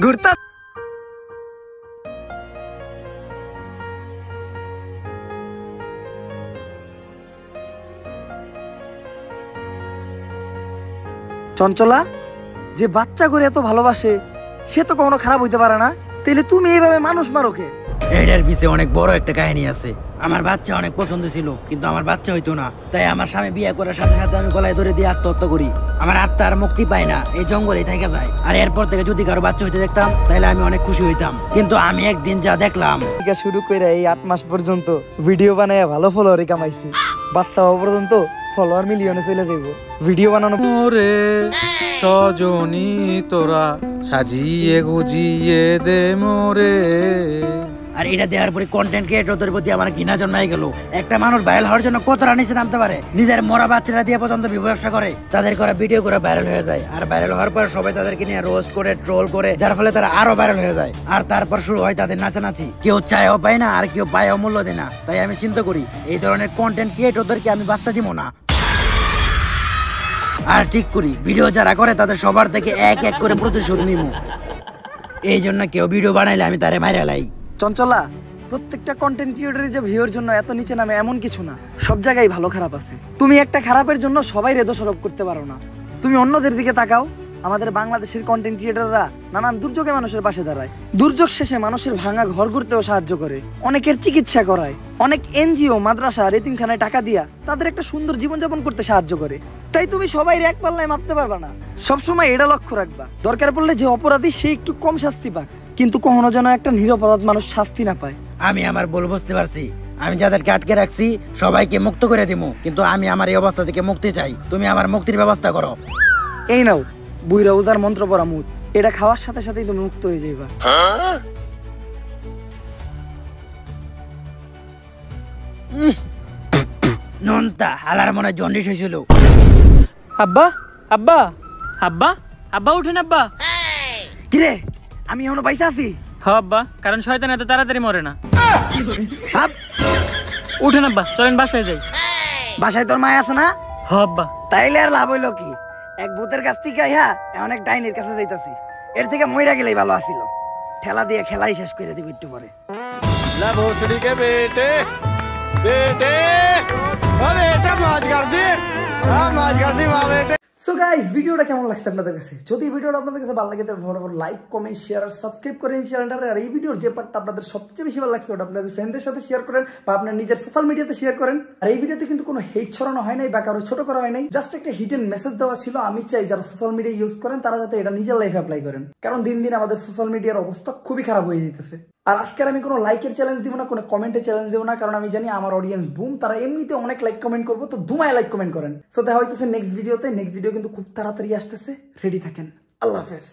ঘুরতা চঞ্চলা যে বাচ্চা করে এত ভালোবাসে সে তো কখনো খারাপ হইতে পারে না, তাইলে তুমি এইভাবে মানুষ মারো কে? এটার পিছে অনেক বড় একটা কাহিনী আছে। আমার বাচ্চা অনেক পছন্দ ছিল, কিন্তু আমার বাচ্চা হইতো না। তাই আমার স্বামী বিয়ে করার সাথে সাথে আমি গলায় ধরে দিয়ে আত্মহত্যা করি। আমার আত্মা আর মুক্তি পায় না, এই জঙ্গলেই থেকে যায়। আর এরপর থেকে যদি কারো বাচ্চা হইতে দেখতাম তাহলে আমি অনেক খুশি হইতাম। কিন্তু আমি একদিন যা দেখলাম, শুরু করে এই 8 মাস পর্যন্ত ভিডিও বানায় ভালো ফলোয়ারই কামাইছি। বাচ্চা হওয়া পর্যন্ত ফলোয়ার মিলিয়নে চলে যাইব। ভিডিও বানানো মোরে সজনী তোরা সাজিয়ে গুজিয়ে দে মোরে। আর এটা দেওয়ার পরে কন্টেন্ট ক্রিয়েটরদের প্রতি আমার ঘৃণা জন্মাই গেল। একটা মানুষ ভাইরাল হওয়ার জন্য কতটা নিচে নামতে পারে? নিজের মরা বাচ্চারা দিয়ে পর্যন্ত ব্যবসা করে, তাদের করা ভিডিও করে ভাইরাল হয়ে যায়। আর ভাইরাল হওয়ার পর সবাই তাদেরকে নিয়ে রোস্ট করে, ট্রোল করে, যার ফলে তারা আরো ভাইরাল হয়ে যায়। আর তারপর শুরু হয় তাদের নাচানাচি। কেউ চায়ও পায় না, আর কেউ পায়ও মূল্য দেয় না। তাই আমি চিন্তা করি এই ধরনের কন্টেন্ট ক্রিয়েটরদেরকে আমি বাস্তা দিব না। আর ঠিক করি ভিডিও যারা করে তাদের সবার থেকে এক এক করে প্রতিশোধ নিব। এই জন্য কেউ ভিডিও বানাইলে আমি তারে মাইরা লাই। চঞ্চলা, প্রত্যেকটা কন্টেন্ট ক্রিয়েটরের যে ভিউর জন্য এত নিচে নামে এমন কিছু না, সব জায়গায় ভালো খারাপ আছে। তুমি একটা খারাপের জন্য সবাই দোষারোপ করতে পারো না। তুমি অন্যদের দিকে তাকাও। আমাদের বাংলাদেশের কন্টেন্ট ক্রিয়েটররা নানান দুর্যোগে মানুষের পাশে দাঁড়ায়। দুর্যোগ শেষে মানুষের ভাঙা ঘর করতেও সাহায্য করে, অনেকের চিকিৎসা করায়, অনেক এনজিও, মাদ্রাসা, এতিমখানায় টাকা দিয়া তাদের একটা সুন্দর জীবনযাপন করতে সাহায্য করে। তাই তুমি সবাই এক পাল্লায় মাপতে পারবা না। সবসময় এটা লক্ষ্য রাখবা, দরকার পড়লে যে অপরাধী সে একটু কম শাস্তি পাক, কিন্তু কখনো যেন একটা নিরপরাধ মানুষ শাস্তি না পায়। আমি আমার ভুল বুঝতে পারছি। আমি যাদেরকে আটকে রাখছি সবাইকে মুক্ত করে দিব, কিন্তু আমি আমার এই অবস্থা থেকে মুক্তি চাই। তুমি আমার মুক্তির ব্যবস্থা করো। এই নাও বুইরা উজার মন্ত্র পড়া মুদ, এটা খাওয়ার সাথে সাথেই তুমি মুক্ত হয়ে যাইবা। নন্তা হালার মনে জন্ডিস হয়েছিল। আব্বা আব্বা আব্বা আব্বা উঠেন আব্বা। কিরে, আমি এখনো বাইসা আছি? হ্যাঁ আব্বা, কারণ শয়তান এত তাড়াতাড়ি মরে না। উঠেন আব্বা, চলেন বাসায় যাই। বাসায় তোর মায় আছে না? হ্যাঁ আব্বা। তাইলে আর লাভ হইলো কি? এক ভূতের কাছ থেকে এখন এক ডাইনের কাছে যাইতাছি। এর থেকে মইরা গেলেই ভালো আছিল। ঠেলা দিয়ে খেলাই শেষ করে দিব একটু পরে। সো গাইস, ভিডিওটা কেমন লাগছে আপনাদের কাছে? যদি ভিডিওটা আপনাদের কাছে ভালো লাগে তাহলে ফটাফট লাইক, কমেন্ট, শেয়ার আর সাবস্ক্রাইব করেন চ্যানেলটারে। আর এই ভিডিওর যে পার্টটা আপনাদের সবচেয়ে বেশি ভালো লাগছে ওটা আপনাদের ফ্রেন্ডদের সাথে শেয়ার করেন বা আপনার নিজের সোশ্যাল মিডিয়াতে শেয়ার করেন। আর এই ভিডিওতে কিন্তু কোনো হেট ছড়ানো হয় নাই বা কারো ছোট করা হয় নাই, জাস্ট একটা হিডেন মেসেজ দেওয়া ছিল। আমি চাই যারা সোশ্যাল মিডিয়া ইউজ করেন তারা যাতে এটা নিজের লাইফে অ্যাপ্লাই করেন, কারণ দিন দিন আমাদের সোশ্যাল মিডিয়ার অবস্থা খুবই খারাপ হয়ে যেতেছে। আর আজকে আমি কোনো লাইকের চ্যালেঞ্জ দিব না, কোনো কমেন্টের চ্যালেঞ্জ দিব না, কারণ আমি জানি আমার অডিয়েন্স বুম, তারা এমনিতে অনেক লাইক কমেন্ট করবো, তো ধুমায় লাইক কমেন্ট করেন। সো দেখা হইতেছে নেক্সট ভিডিওতে। নেক্সট ভিডিও কিন্তু খুব তাড়াতাড়ি আসতেছে, রেডি থাকেন। আল্লাহ হাফেজ।